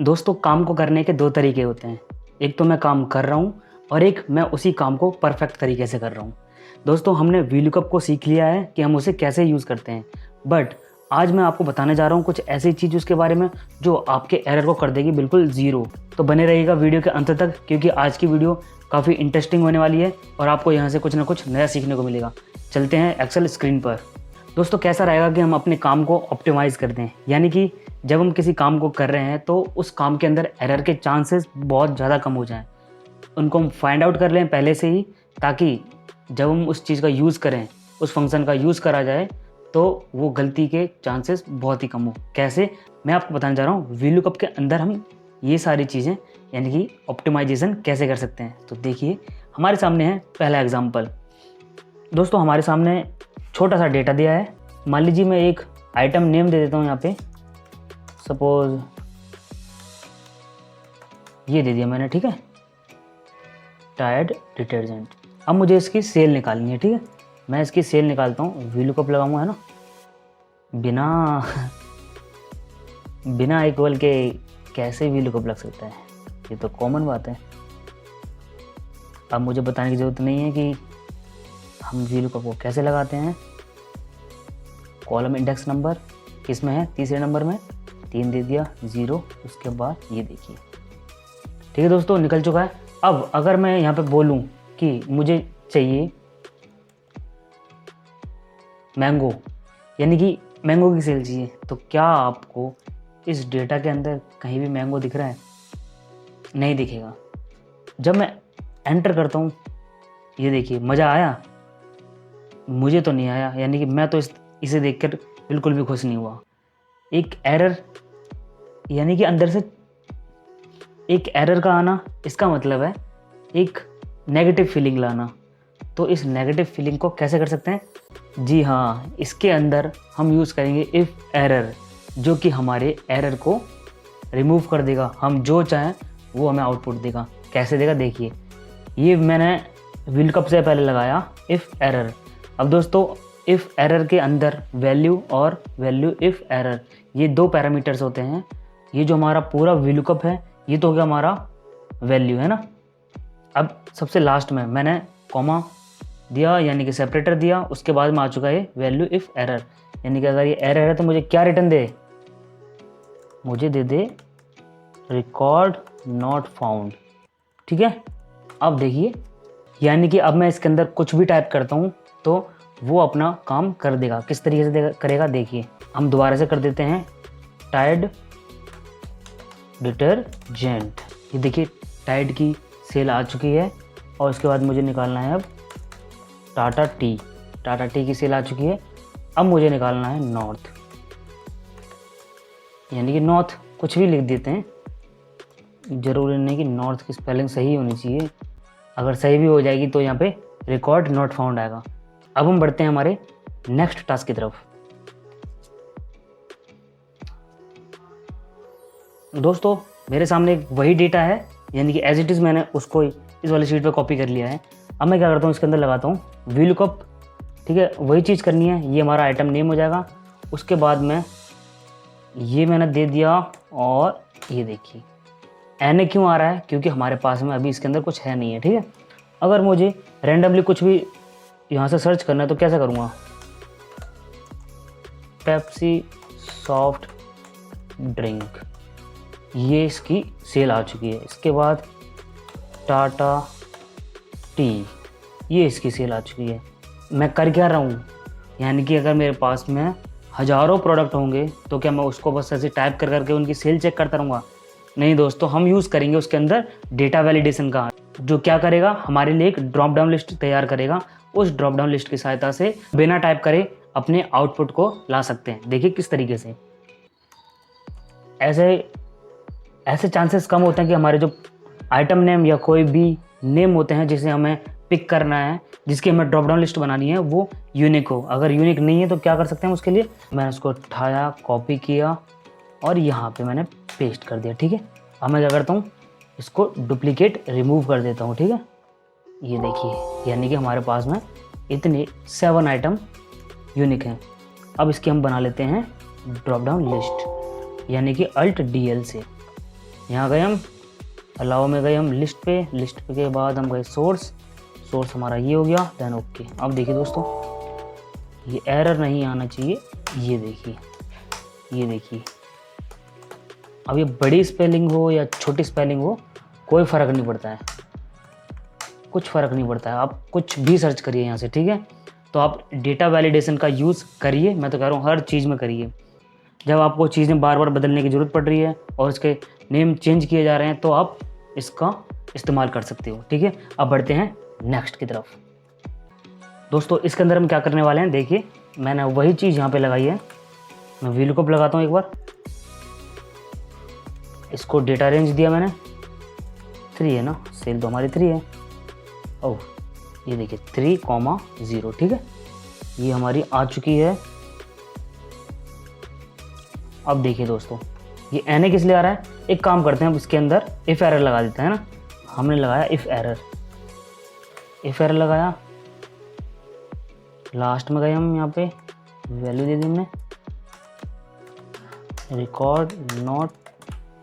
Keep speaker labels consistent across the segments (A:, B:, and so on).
A: दोस्तों, काम को करने के 2 तरीके होते हैं। एक तो मैं काम कर रहा हूँ और एक मैं उसी काम को परफेक्ट तरीके से कर रहा हूँ। दोस्तों, हमने वीलुकअप को सीख लिया है कि हम उसे कैसे यूज़ करते हैं। बट आज मैं आपको बताने जा रहा हूँ कुछ ऐसी चीज़ उसके बारे में जो आपके एरर को कर देगी बिल्कुल ज़ीरो। तो बने रहिएगा वीडियो के अंत तक, क्योंकि आज की वीडियो काफ़ी इंटरेस्टिंग होने वाली है और आपको यहाँ से कुछ ना कुछ नया सीखने को मिलेगा। चलते हैं एक्सेल स्क्रीन पर। दोस्तों, कैसा रहेगा कि हम अपने काम को ऑप्टिमाइज़ कर दें, यानी कि जब हम किसी काम को कर रहे हैं तो उस काम के अंदर एरर के चांसेस बहुत ज़्यादा कम हो जाएं। उनको हम फाइंड आउट कर लें पहले से ही, ताकि जब हम उस चीज़ का यूज़ करें, उस फंक्शन का यूज़ करा जाए, तो वो गलती के चांसेस बहुत ही कम हो। कैसे, मैं आपको बताने जा रहा हूँ। वीलुकअप के अंदर हम ये सारी चीज़ें यानी कि ऑप्टिमाइजेशन कैसे कर सकते हैं। तो देखिए, हमारे सामने है पहला एग्जाम्पल। दोस्तों, हमारे सामने छोटा सा डेटा दिया है। मान लीजिए मैं एक आइटम नेम दे देता हूँ। यहाँ पे सपोज ये दे दिया मैंने, ठीक है, टायर्ड डिटर्जेंट। अब मुझे इसकी सेल निकालनी है, ठीक है। मैं इसकी सेल निकालता हूँ, वीलुकअप लगाऊंगा, है ना। बिना बिना इक्वल के कैसे वीलुकअप लग सकता है, ये तो कॉमन बात है। अब मुझे बताने की ज़रूरत नहीं है कि हम वीलुकअप को कैसे लगाते हैं। कॉलम इंडेक्स नंबर किस में है, तीसरे नंबर में 3 दे दिया, 0, उसके बाद ये देखिए, ठीक है दोस्तों, निकल चुका है। अब अगर मैं यहाँ पे बोलूँ कि मुझे चाहिए मैंगो, यानी कि मैंगो की सेल चाहिए, तो क्या आपको इस डेटा के अंदर कहीं भी मैंगो दिख रहा है? नहीं दिखेगा। जब मैं एंटर करता हूँ, ये देखिए, मज़ा आया? मुझे तो नहीं आया, यानी कि मैं तो इसे देखकर बिल्कुल भी खुश नहीं हुआ। एक एरर, यानी कि अंदर से एक एरर का आना, इसका मतलब है एक नेगेटिव फीलिंग लाना। तो इस नेगेटिव फीलिंग को कैसे कर सकते हैं? जी हाँ, इसके अंदर हम यूज़ करेंगे इफ़ एरर, जो कि हमारे एरर को रिमूव कर देगा। हम जो चाहें वो हमें आउटपुट देगा। कैसे देगा, देखिए, ये मैंने वीलुकअप से पहले लगाया इफ़ एरर। अब दोस्तों, इफ़ एरर के अंदर वैल्यू और वैल्यू इफ़ एरर, ये 2 पैरामीटर्स होते हैं। ये जो हमारा पूरा वीलुकअप है, ये तो हो गया हमारा वैल्यू, है ना। अब सबसे लास्ट में मैंने कॉमा दिया, यानी कि सेपरेटर दिया, उसके बाद में आ चुका है वैल्यू इफ़ एरर, यानी कि अगर ये एरर है तो मुझे क्या रिटर्न दे, मुझे दे दे रिकॉर्ड नॉट फाउंड, ठीक है। अब देखिए, यानी कि अब मैं इसके अंदर कुछ भी टाइप करता हूँ तो वो अपना काम कर देगा। किस तरीके से करेगा, देखिए, हम दोबारा से कर देते हैं टायर्ड डिटर्जेंट। ये देखिए, टायर्ड की सेल आ चुकी है और उसके बाद मुझे निकालना है अब टाटा टी की सेल आ चुकी है। अब मुझे निकालना है नॉर्थ, यानी कि नॉर्थ, कुछ भी लिख देते हैं, ज़रूरी नहीं कि नॉर्थ की स्पेलिंग सही होनी चाहिए। अगर सही भी हो जाएगी तो यहाँ पे रिकॉर्ड नॉट फाउंड आएगा। अब हम बढ़ते हैं हमारे नेक्स्ट टास्क की तरफ। दोस्तों, मेरे सामने वही डेटा है, यानी कि एज इट इज़ मैंने उसको इस वाली शीट पे कॉपी कर लिया है। अब मैं क्या करता हूँ, इसके अंदर लगाता हूँ वीलुकअप, ठीक है, वही चीज़ करनी है। ये हमारा आइटम नेम हो जाएगा। उसके बाद में ये मैंने दे दिया, और ये देखिए एन क्यों आ रहा है, क्योंकि हमारे पास में अभी इसके अंदर कुछ है नहीं है, ठीक है। अगर मुझे रैंडमली कुछ भी यहाँ से सर्च करना है तो कैसे करूँगा, पेप्सी सॉफ्ट ड्रिंक, ये इसकी सेल आ चुकी है। इसके बाद टाटा टी, ये इसकी सेल आ चुकी है। मैं कर क्या रहा हूँ, यानी कि अगर मेरे पास में हज़ारों प्रोडक्ट होंगे तो क्या मैं उसको बस ऐसे टाइप कर करके उनकी सेल चेक करता रहूँगा? नहीं दोस्तों, हम यूज़ करेंगे उसके अंदर डेटा वैलिडेशन का, जो क्या करेगा, हमारे लिए एक ड्रॉप डाउन लिस्ट तैयार करेगा। उस ड्रॉप डाउन लिस्ट की सहायता से बिना टाइप करे अपने आउटपुट को ला सकते हैं। देखिए किस तरीके से। ऐसे चांसेस कम होते हैं कि हमारे जो आइटम नेम या कोई भी नेम होते हैं जिसे हमें पिक करना है, जिसकी हमें ड्रॉप डाउन लिस्ट बनानी है, वो यूनिक हो। अगर यूनिक नहीं है तो क्या कर सकते हैं उसके लिए, मैंने उसको उठाया, कॉपी किया और यहाँ पे मैंने पेस्ट कर दिया, ठीक है। अब मैं क्या करता हूँ, इसको डुप्लीकेट रिमूव कर देता हूँ, ठीक है। ये देखिए, यानी कि हमारे पास में इतने 7 आइटम यूनिक हैं। अब इसकी हम बना लेते हैं ड्रॉप डाउन लिस्ट, यानी कि अल्ट DL से। यहाँ गए हम अलाउ में, गए हम लिस्ट पे के बाद हम गए सोर्स हमारा ये हो गया, देन ओके। अब देखिए दोस्तों, ये एरर नहीं आना चाहिए, ये देखिए अब ये बड़ी स्पेलिंग हो या छोटी स्पेलिंग हो कोई फ़र्क नहीं पड़ता है, कुछ फ़र्क नहीं पड़ता है। आप कुछ भी सर्च करिए यहाँ से, ठीक है। तो आप डेटा वैलिडेशन का यूज़ करिए, मैं तो कह रहा हूँ हर चीज़ में करिए। जब आपको चीज़ें बार बार बदलने की ज़रूरत पड़ रही है और इसके नेम चेंज किए जा रहे हैं तो आप इसका इस्तेमाल कर सकते हो, ठीक है। अब बढ़ते हैं नेक्स्ट की तरफ। दोस्तों इसके अंदर हम क्या करने वाले हैं, देखिए मैंने वही चीज़ यहाँ पे लगाई है। मैं VLOOKUP लगाता हूँ एक बार, इसको डेटा रेंज दिया मैंने 3 है ना, सेल तो हमारी 3 है। ओह ये देखिए 3,0, ठीक है, ये हमारी आ चुकी है। अब देखिए दोस्तों, ये NA किस लिए आ रहा है, एक काम करते हैं, अब इसके अंदर इफ़ एरर लगा देते हैं ना। हमने लगाया इफ़ एरर लगाया, लास्ट में गए हम, यहाँ पे वैल्यू दे दी हमने, रिकॉर्ड नॉट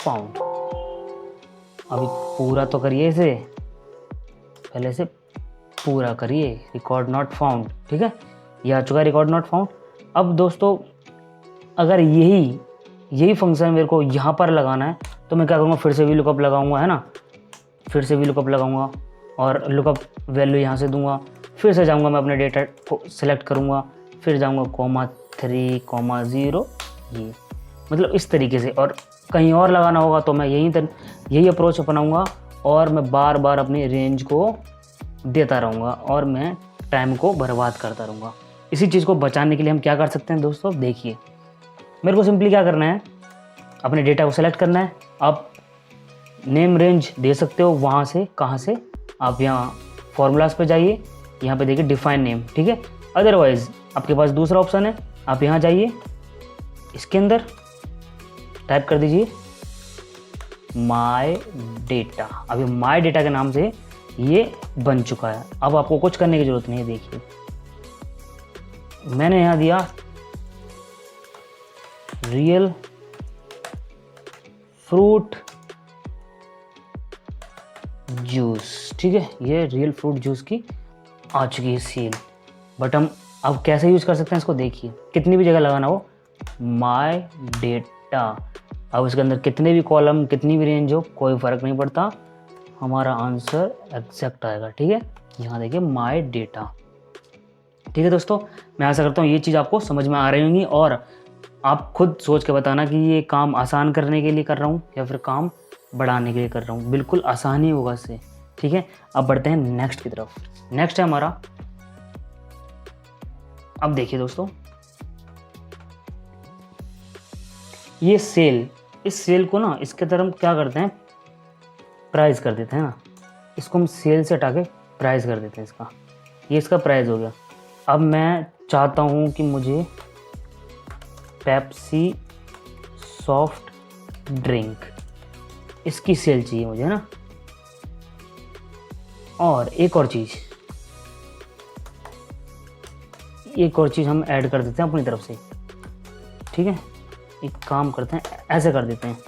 A: फाउंड। अभी पूरा तो करिए इसे, पहले से पूरा करिए, रिकॉर्ड नॉट फाउंड, ठीक है, ये आ चुका है रिकॉर्ड नॉट फाउंड। अब दोस्तों अगर यही फंक्शन मेरे को यहाँ पर लगाना है तो मैं क्या करूँगा, फिर से VLOOKUP लगाऊंगा, है ना, फिर से VLOOKUP लगाऊंगा और लुकअप वैल्यू यहाँ से दूंगा, फिर से जाऊंगा मैं अपने डेटा को सिलेक्ट करूँगा, फिर जाऊंगा 3,0, ये मतलब इस तरीके से। और कहीं और लगाना होगा तो मैं यही अप्रोच अपनाऊंगा और मैं बार बार अपनी रेंज को देता रहूँगा और मैं टाइम को बर्बाद करता रहूँगा। इसी चीज़ को बचाने के लिए हम क्या कर सकते हैं दोस्तों, देखिए मेरे को सिंपली क्या करना है, अपने डेटा को सेलेक्ट करना है। आप नेम रेंज दे सकते हो वहाँ से, कहाँ से, आप यहाँ फॉर्मूलाज पे जाइए, यहाँ पे देखिए डिफाइन नेम, ठीक है। अदरवाइज़ आपके पास दूसरा ऑप्शन है, आप यहाँ जाइए, इसके अंदर टाइप कर दीजिए माय डेटा। अभी माय डेटा के नाम से ये बन चुका है, अब आपको कुछ करने की ज़रूरत नहीं है। देखिए मैंने यहाँ दिया रियल फ्रूट जूस, ठीक है, ये रियल फ्रूट जूस की आ चुकी है सेल। बट हम अब कैसे यूज़ कर सकते हैं इसको, देखिए कितनी भी जगह लगाना हो, माय डेटा। अब इसके अंदर कितने भी कॉलम, कितनी भी रेंज हो, कोई फ़र्क नहीं पड़ता, हमारा आंसर एग्जैक्ट आएगा, ठीक है। यहाँ देखिए माय डेटा, ठीक है दोस्तों। मैं आशा करता हूँ ये चीज़ आपको समझ में आ रही होंगी और आप खुद सोच के बताना कि ये काम आसान करने के लिए कर रहा हूँ या फिर काम बढ़ाने के लिए कर रहा हूँ। बिल्कुल आसान ही होगा इससे, ठीक है। अब बढ़ते हैं नेक्स्ट की तरफ। नेक्स्ट है हमारा, अब देखिए दोस्तों, ये सेल, इस सेल को ना इसके तरफ हम क्या करते हैं, प्राइस कर देते हैं ना, इसको हम सेल से हटा के प्राइस कर देते हैं इसका, ये इसका प्राइस हो गया। अब मैं चाहता हूँ कि मुझे पेप्सी सॉफ्ट ड्रिंक, इसकी सेल चाहिए मुझे, है ना। और एक और चीज़ हम ऐड कर देते हैं अपनी तरफ से, ठीक है। एक काम करते हैं, ऐसे कर देते हैं,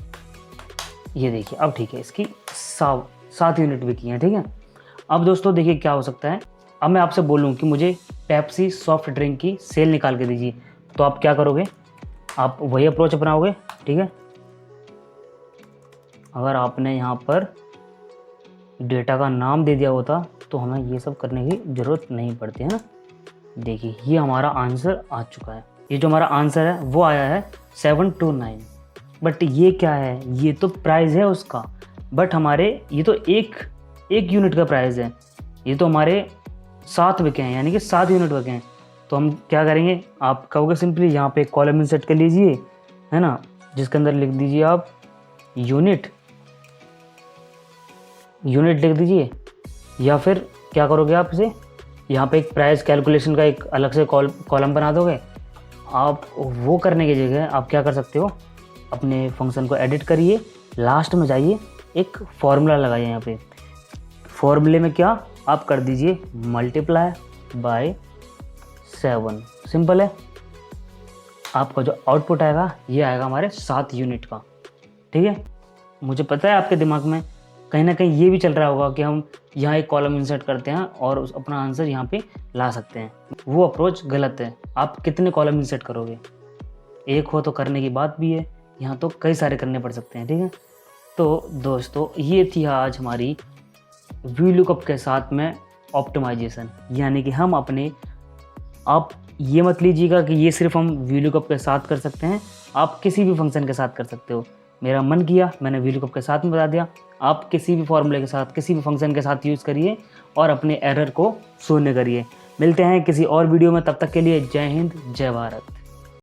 A: ये देखिए अब ठीक है, इसकी 7 यूनिट बिकी हैं, ठीक है। अब दोस्तों देखिए क्या हो सकता है, अब मैं आपसे बोलूँ कि मुझे पेप्सी सॉफ्ट ड्रिंक की सेल निकाल के दीजिए, तो आप क्या करोगे, आप वही अप्रोच अपनाओगे, ठीक है। अगर आपने यहाँ पर डेटा का नाम दे दिया होता तो हमें ये सब करने की ज़रूरत नहीं पड़ती है ना। देखिए ये हमारा आंसर आ चुका है, ये जो हमारा आंसर है वो आया है 729। बट ये क्या है, ये तो प्राइस है उसका, बट हमारे ये तो एक यूनिट का प्राइस है, ये तो हमारे 7 बिके हैं, यानी कि 7 यूनिट बिके हैं। तो हम क्या करेंगे, आप कहोगे सिंपली यहाँ पे एक कॉलम इंसर्ट कर लीजिए, है ना, जिसके अंदर लिख दीजिए आप यूनिट लिख दीजिए, या फिर क्या करोगे आप इसे, यहाँ पे एक प्राइस कैलकुलेशन का एक अलग से कॉलम बना दोगे। आप वो करने की जगह आप क्या कर सकते हो, अपने फंक्शन को एडिट करिए, लास्ट में जाइए, एक फॉर्मूला लगाइए। यहाँ पे फॉर्मूले में क्या आप कर दीजिए, मल्टीप्लाई बाय 7, सिंपल है। आपका जो आउटपुट आएगा ये आएगा हमारे 7 यूनिट का, ठीक है। मुझे पता है आपके दिमाग में कहीं ना कहीं ये भी चल रहा होगा कि हम यहाँ एक कॉलम इंसर्ट करते हैं और अपना आंसर यहाँ पे ला सकते हैं। वो अप्रोच गलत है। आप कितने कॉलम इंसर्ट करोगे? एक हो तो करने की बात भी है, यहाँ तो कई सारे करने पड़ सकते हैं, ठीक है। तो दोस्तों ये थी आज हमारी वी लुकअप के साथ में ऑप्टिमाइजेशन, यानी कि हम अपने, आप ये मत लीजिएगा कि ये सिर्फ हम वी लुकअप के साथ कर सकते हैं, आप किसी भी फंक्शन के साथ कर सकते हो। मेरा मन किया मैंने वी लुकअप के साथ में बता दिया, आप किसी भी फॉर्मूले के साथ किसी भी फंक्शन के साथ यूज़ करिए और अपने एरर को शून्य करिए। मिलते हैं किसी और वीडियो में, तब तक के लिए जय हिंद जय भारत।